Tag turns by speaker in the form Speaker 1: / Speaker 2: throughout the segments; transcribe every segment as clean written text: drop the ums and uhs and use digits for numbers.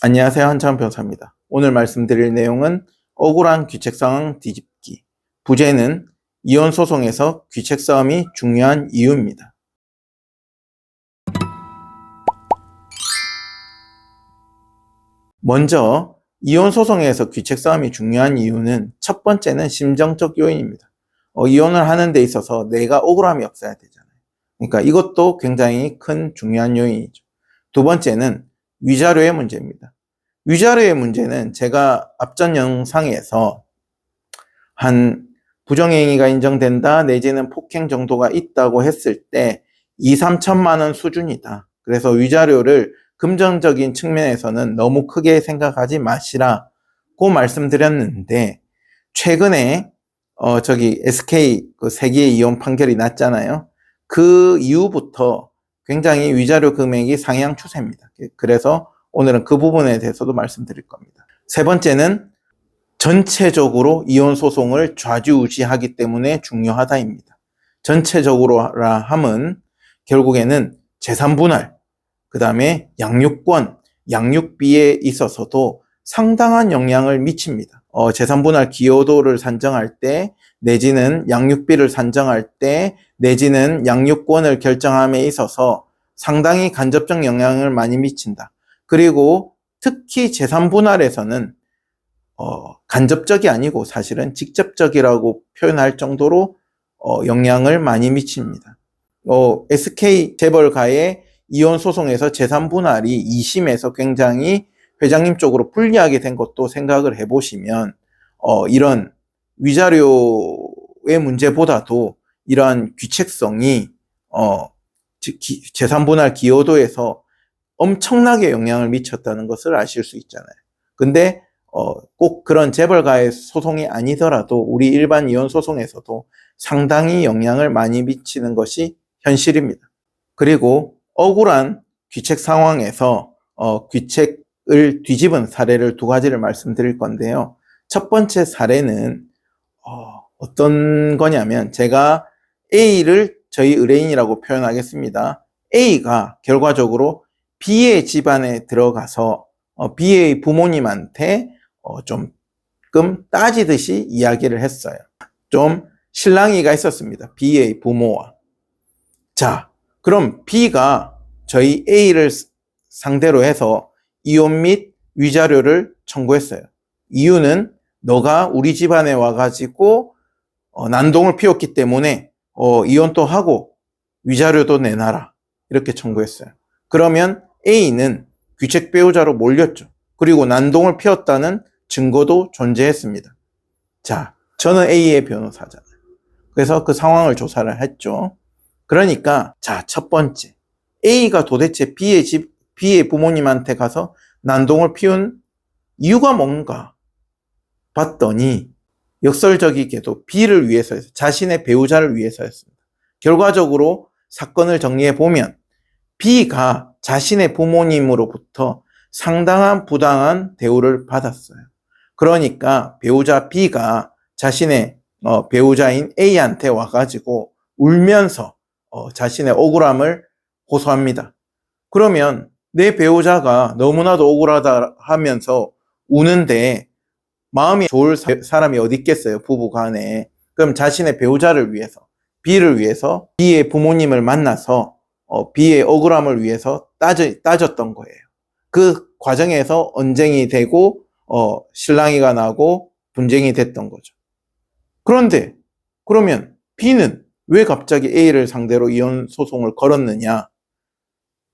Speaker 1: 안녕하세요. 한창원 변호사입니다. 오늘 말씀드릴 내용은 억울한 귀책상황 뒤집기. 부제는 이혼 소송에서 귀책 싸움이 중요한 이유입니다. 먼저 이혼 소송에서 귀책 싸움이 중요한 이유는 첫 번째는 심정적 요인입니다. 이혼을 하는 데 있어서 내가 억울함이 없어야 되잖아요. 그러니까 이것도 굉장히 큰 중요한 요인이죠. 두 번째는 위자료의 문제입니다. 위자료의 문제는 제가 앞전 영상에서 한 부정행위가 인정된다 내지는 폭행 정도가 있다고 했을 때 2, 3천만 원 수준이다. 그래서 위자료를 금전적인 측면에서는 너무 크게 생각하지 마시라고 말씀드렸는데, 최근에 SK 그 세기의 이혼 판결이 났잖아요. 그 이후부터 굉장히 위자료 금액이 상향 추세입니다. 그래서 오늘은 그 부분에 대해서도 말씀드릴 겁니다. 세 번째는 전체적으로 이혼 소송을 좌지우지하기 때문에 중요하다입니다. 전체적으로라 함은 결국에는 재산 분할, 그 다음에 양육권, 양육비에 있어서도 상당한 영향을 미칩니다. 재산 분할 기여도를 산정할 때, 내지는 양육비를 산정할 때, 내지는 양육권을 결정함에 있어서 상당히 간접적 영향을 많이 미친다. 그리고 특히 재산 분할에서는 간접적이 아니고 사실은 직접적이라고 표현할 정도로 영향을 많이 미칩니다. SK 재벌가의 이혼 소송에서 재산 분할이 2심에서 굉장히 회장님 쪽으로 불리하게 된 것도 생각을 해보시면 이런 위자료의 문제보다도 이러한 귀책성이 재산 분할 기여도에서 엄청나게 영향을 미쳤다는 것을 아실 수 있잖아요. 근데 꼭 그런 재벌가의 소송이 아니더라도 우리 일반 이혼 소송에서도 상당히 영향을 많이 미치는 것이 현실입니다. 그리고 억울한 귀책 상황에서 귀책을 뒤집은 사례를 두 가지를 말씀드릴 건데요. 첫 번째 사례는 어떤 거냐면, 제가 A를 저희 의뢰인이라고 표현하겠습니다. A가 결과적으로 B의 집안에 들어가서 B의 부모님한테 조금 따지듯이 이야기를 했어요. 좀 실랑이가 있었습니다. B의 부모와. 자, 그럼 B가 저희 A를 상대로 해서 이혼 및 위자료를 청구했어요. 이유는 너가 우리 집안에 와가지고 난동을 피웠기 때문에 이혼도 하고 위자료도 내놔라, 이렇게 청구했어요. 그러면 A는 귀책 배우자로 몰렸죠. 그리고 난동을 피웠다는 증거도 존재했습니다. 자, 저는 A의 변호사잖아요. 그래서 그 상황을 조사를 했죠. 그러니까 자, 첫 번째, A가 도대체 B의 부모님한테 가서 난동을 피운 이유가 뭔가 봤더니 역설적이게도 B를 위해서였어요. 자신의 배우자를 위해서였습니다. 결과적으로 사건을 정리해 보면 B가 자신의 부모님으로부터 상당한 부당한 대우를 받았어요. 그러니까 배우자 B가 자신의 배우자인 A한테 와가지고 울면서 자신의 억울함을 호소합니다. 그러면 내 배우자가 너무나도 억울하다 하면서 우는데 마음이 좋을 사람이 어디 있겠어요, 부부 간에. 그럼 자신의 배우자를 위해서, B를 위해서 B의 부모님을 만나서 B의 억울함을 위해서 따졌던 거예요. 그 과정에서 언쟁이 되고 실랑이가 나고 분쟁이 됐던 거죠. 그런데 그러면 B는 왜 갑자기 A를 상대로 이혼 소송을 걸었느냐,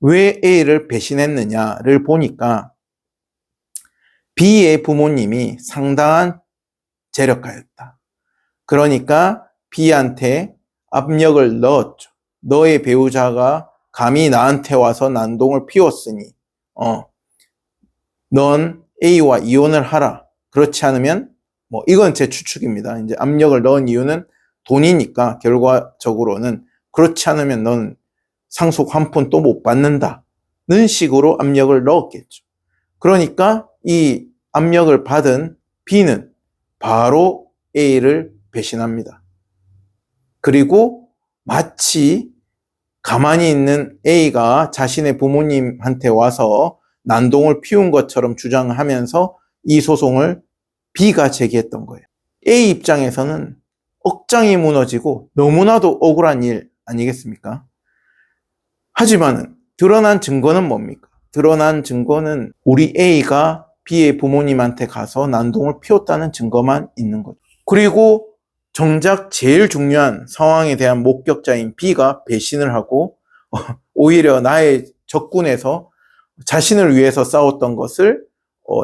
Speaker 1: 왜 A를 배신했느냐를 보니까 B의 부모님이 상당한 재력가였다. 그러니까 B한테 압력을 넣었죠. 너의 배우자가 감히 나한테 와서 난동을 피웠으니 넌 A와 이혼을 하라. 그렇지 않으면 이건 제 추측입니다. 이제 압력을 넣은 이유는 돈이니까 결과적으로는 그렇지 않으면 넌 상속 한 푼 또 못 받는다는 식으로 압력을 넣었겠죠. 그러니까 이 압력을 받은 B는 바로 A를 배신합니다. 그리고 마치 가만히 있는 A가 자신의 부모님한테 와서 난동을 피운 것처럼 주장하면서 이 소송을 B가 제기했던 거예요. A 입장에서는 억장이 무너지고 너무나도 억울한 일 아니겠습니까? 하지만 드러난 증거는 뭡니까? 드러난 증거는 우리 A가 B의 부모님한테 가서 난동을 피웠다는 증거만 있는 거죠. 그리고 정작 제일 중요한 상황에 대한 목격자인 B가 배신을 하고 오히려 나의 적군에서 자신을 위해서 싸웠던 것을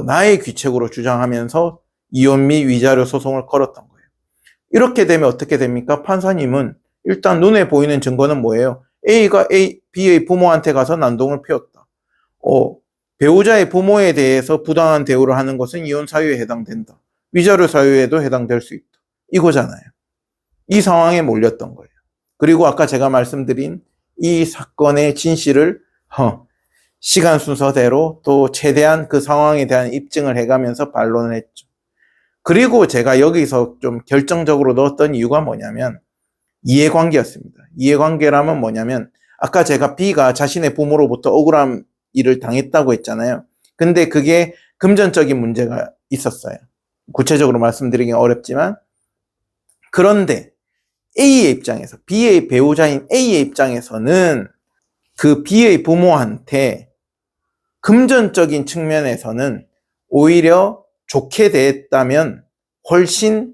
Speaker 1: 나의 귀책으로 주장하면서 이혼 및 위자료 소송을 걸었던 거예요. 이렇게 되면 어떻게 됩니까? 판사님은 일단 눈에 보이는 증거는 뭐예요? A가 B의 부모한테 가서 난동을 피웠다. 배우자의 부모에 대해서 부당한 대우를 하는 것은 이혼 사유에 해당된다. 위자료 사유에도 해당될 수 있다. 이거잖아요. 이 상황에 몰렸던 거예요. 그리고 아까 제가 말씀드린 이 사건의 진실을 시간 순서대로 또 최대한 그 상황에 대한 입증을 해가면서 반론을 했죠. 그리고 제가 여기서 좀 결정적으로 넣었던 이유가 뭐냐면 이해관계였습니다. 이해관계라면 뭐냐면 아까 제가 B가 자신의 부모로부터 억울한 일을 당했다고 했잖아요. 근데 그게 금전적인 문제가 있었어요. 구체적으로 말씀드리긴 어렵지만 그런데 A의 입장에서 B의 배우자인 A의 입장에서는 그 B의 부모한테 금전적인 측면에서는 오히려 좋게 대했다면 훨씬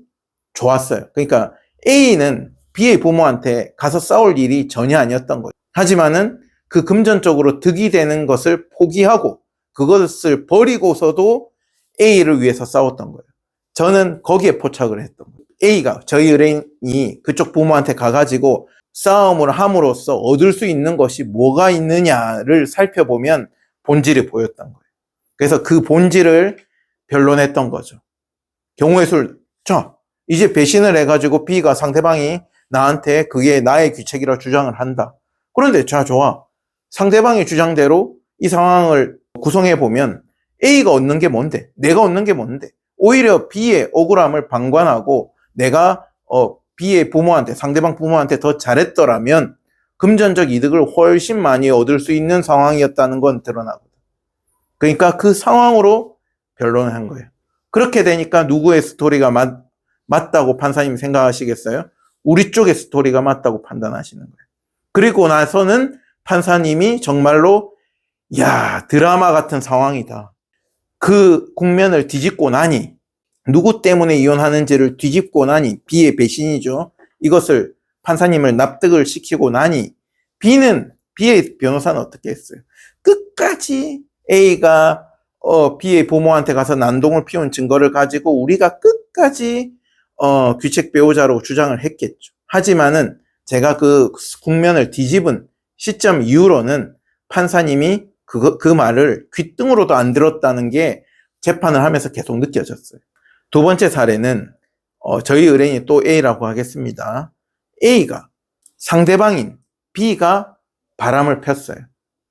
Speaker 1: 좋았어요. 그러니까 A는 B의 부모한테 가서 싸울 일이 전혀 아니었던 거죠. 하지만은 그 금전적으로 득이 되는 것을 포기하고 그것을 버리고서도 A를 위해서 싸웠던 거예요. 저는 거기에 포착을 했던 거예요. A가 저희 의뢰인이 그쪽 부모한테 가가지고 싸움을 함으로써 얻을 수 있는 것이 뭐가 있느냐를 살펴보면 본질이 보였던 거예요. 그래서 그 본질을 변론했던 거죠. 경우의 수를 자 이제 배신을 해가지고 B가 상대방이 나한테 그게 나의 귀책이라 주장을 한다. 그런데 자 좋아. 상대방의 주장대로 이 상황을 구성해보면 A가 얻는 게 뭔데? 내가 얻는 게 뭔데? 오히려 B의 억울함을 방관하고 내가 B의 부모한테 상대방 부모한테 더 잘했더라면 금전적 이득을 훨씬 많이 얻을 수 있는 상황이었다는 건 드러나거든. 그러니까 그 상황으로 변론을 한 거예요. 그렇게 되니까 누구의 스토리가 맞다고 판사님이 생각하시겠어요? 우리 쪽의 스토리가 맞다고 판단하시는 거예요. 그리고 나서는 판사님이 정말로 야 드라마 같은 상황이다. 그 국면을 뒤집고 나니 누구 때문에 이혼하는지를 뒤집고 나니 B의 배신이죠. 이것을 판사님을 납득을 시키고 나니 B의 변호사는 어떻게 했어요? 끝까지 A가 B의 부모한테 가서 난동을 피운 증거를 가지고 우리가 끝까지 귀책 배우자로 주장을 했겠죠. 하지만은 제가 그 국면을 뒤집은 시점 이후로는 판사님이 그 말을 귓등으로도 안 들었다는 게 재판을 하면서 계속 느껴졌어요. 두 번째 사례는 저희 의뢰인이 또 A라고 하겠습니다. A가 상대방인 B가 바람을 폈어요.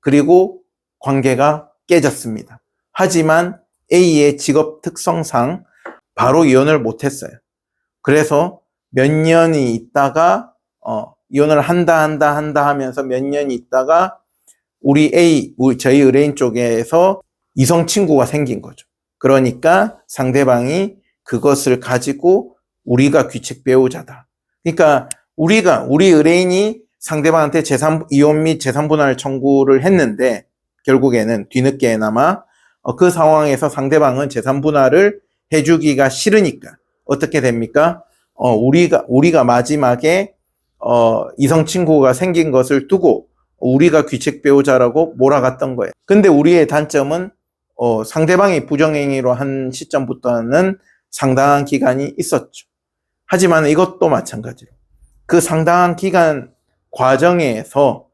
Speaker 1: 그리고 관계가 깨졌습니다. 하지만 A의 직업 특성상 바로 이혼을 못했어요. 그래서 몇 년이 있다가 이혼을 한다 하면서 몇 년이 있다가 저희 의뢰인 쪽에서 이성 친구가 생긴 거죠. 그러니까 상대방이 그것을 가지고 우리가 귀책 배우자다. 그러니까 우리 의뢰인이 상대방한테 이혼 및 재산분할 청구를 했는데 결국에는 뒤늦게나마 그 상황에서 상대방은 재산분할을 해주기가 싫으니까 어떻게 됩니까? 우리가 마지막에 이성 친구가 생긴 것을 두고 우리가 귀책 배우자라고 몰아갔던 거예요. 근데 우리의 단점은 상대방이 부정행위로 한 시점부터는 상당한 기간이 있었죠. 하지만 이것도 마찬가지로 그 상당한 기간 과정에서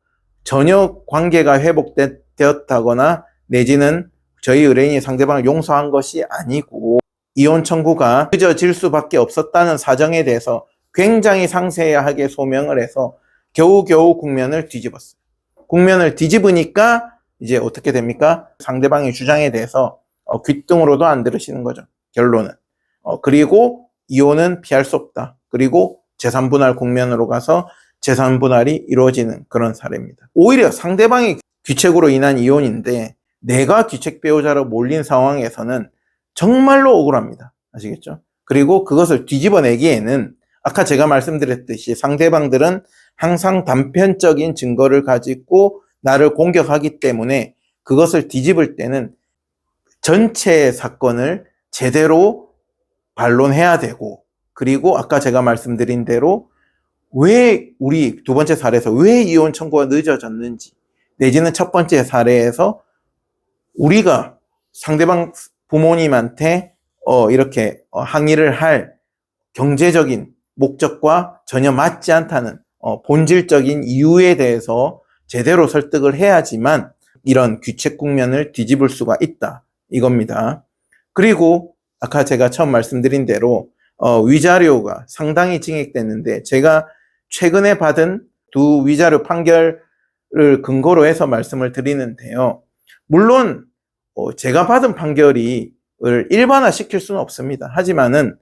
Speaker 1: 전혀 관계가 회복되었다거나 내지는 저희 의뢰인이 상대방을 용서한 것이 아니고 이혼 청구가 늦어질 수밖에 없었다는 사정에 대해서 굉장히 상세하게 소명을 해서 겨우겨우 국면을 뒤집었어요. 국면을 뒤집으니까 이제 어떻게 됩니까? 상대방의 주장에 대해서 귓등으로도 안 들으시는 거죠. 결론은. 그리고 이혼은 피할 수 없다. 그리고 재산분할 국면으로 가서 재산분할이 이루어지는 그런 사례입니다. 오히려 상대방의 귀책으로 인한 이혼인데 내가 귀책 배우자로 몰린 상황에서는 정말로 억울합니다. 아시겠죠? 그리고 그것을 뒤집어내기에는 아까 제가 말씀드렸듯이 상대방들은 항상 단편적인 증거를 가지고 나를 공격하기 때문에 그것을 뒤집을 때는 전체 사건을 제대로 반론해야 되고, 그리고 아까 제가 말씀드린 대로 왜 우리 두 번째 사례에서 왜 이혼 청구가 늦어졌는지, 내지는 첫 번째 사례에서 우리가 상대방 부모님한테 이렇게 항의를 할 경제적인 목적과 전혀 맞지 않다는 본질적인 이유에 대해서 제대로 설득을 해야지만 이런 귀책 국면을 뒤집을 수가 있다, 이겁니다. 그리고 아까 제가 처음 말씀드린 대로 위자료가 상당히 증액됐는데, 제가 최근에 받은 두 위자료 판결을 근거로 해서 말씀을 드리는데요. 물론 제가 받은 판결을 일반화 시킬 수는 없습니다. 하지만은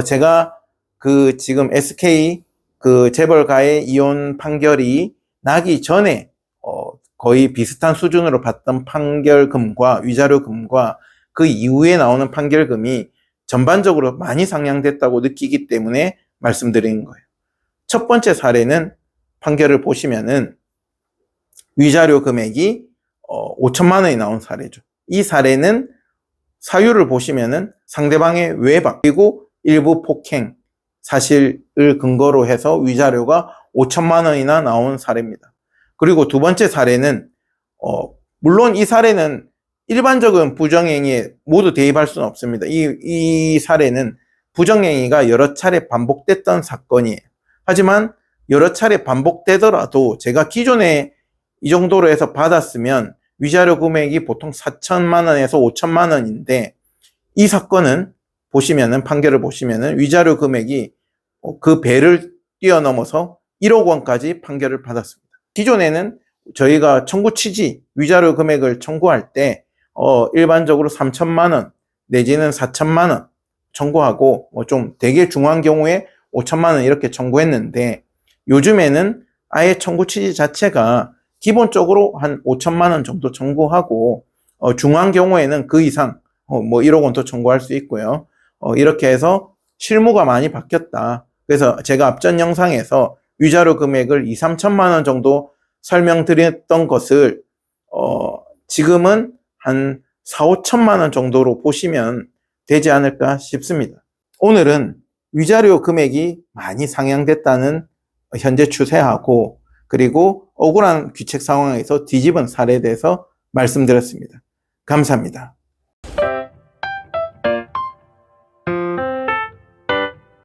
Speaker 1: 제가 그 지금 SK 그 재벌가의 이혼 판결이 나기 전에 거의 비슷한 수준으로 받던 판결금과 위자료금과 그 이후에 나오는 판결금이 전반적으로 많이 상향됐다고 느끼기 때문에 말씀드리는 거예요. 첫 번째 사례는 판결을 보시면은 위자료 금액이 5천만 원이 나온 사례죠. 이 사례는 사유를 보시면은 상대방의 외박 그리고 일부 폭행 사실을 근거로 해서 위자료가 5천만 원이나 나온 사례입니다. 그리고 두 번째 사례는 물론 이 사례는 일반적인 부정행위에 모두 대입할 수는 없습니다. 이 사례는 부정행위가 여러 차례 반복됐던 사건이에요. 하지만 여러 차례 반복되더라도 제가 기존에 이 정도로 해서 받았으면 위자료 금액이 보통 4천만 원에서 5천만 원인데, 이 사건은 보시면은 판결을 보시면은 위자료 금액이 그 배를 뛰어넘어서 1억 원까지 판결을 받았습니다. 기존에는 저희가 청구 취지 위자료 금액을 청구할 때 일반적으로 3천만 원 내지는 4천만 원 청구하고 좀 되게 중한 경우에 5천만 원 이렇게 청구했는데, 요즘에는 아예 청구 취지 자체가 기본적으로 한 5천만 원 정도 청구하고 중한 경우에는 그 이상 1억 원 더 청구할 수 있고요. 이렇게 해서 실무가 많이 바뀌었다. 그래서 제가 앞전 영상에서 위자료 금액을 2, 3천만 원 정도 설명드렸던 것을 지금은 한 4, 5천만 원 정도로 보시면 되지 않을까 싶습니다. 오늘은 위자료 금액이 많이 상향됐다는 현재 추세하고, 그리고 억울한 귀책 상황에서 뒤집은 사례에 대해서 말씀드렸습니다. 감사합니다.